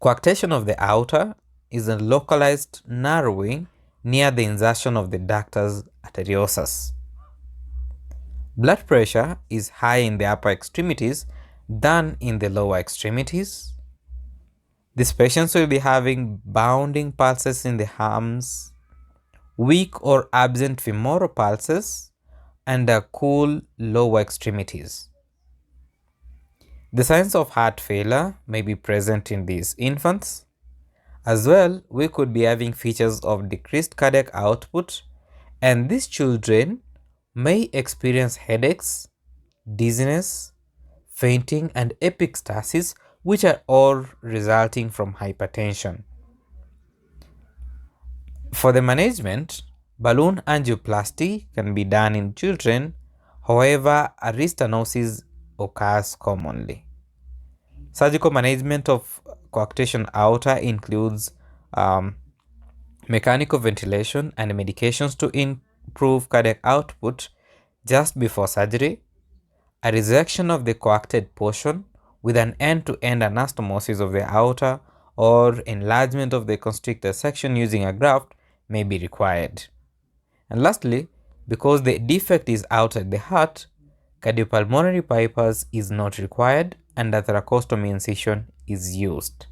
Coarctation of the aorta is a localized narrowing near the insertion of the ductus arteriosus. Blood pressure is high in the upper extremities than in the lower extremities. These patients will be having bounding pulses in the arms, weak or absent femoral pulses, and a cool lower extremities. The signs of heart failure may be present in these infants. As well, we could be having features of decreased cardiac output, and these children may experience headaches, dizziness, fainting, and epistaxis, which are all resulting from hypertension. For the management, balloon angioplasty can be done in children. However, a restenosis occurs commonly. Surgical management of coarctation aorta includes mechanical ventilation and medications to improve cardiac output just before surgery, a resection of the coarcted portion with an end-to-end anastomosis of the aorta or enlargement of the constricted section using a graft may be required. And lastly, because the defect is outside the heart, cardiopulmonary bypass is not required and a thoracotomy incision is used.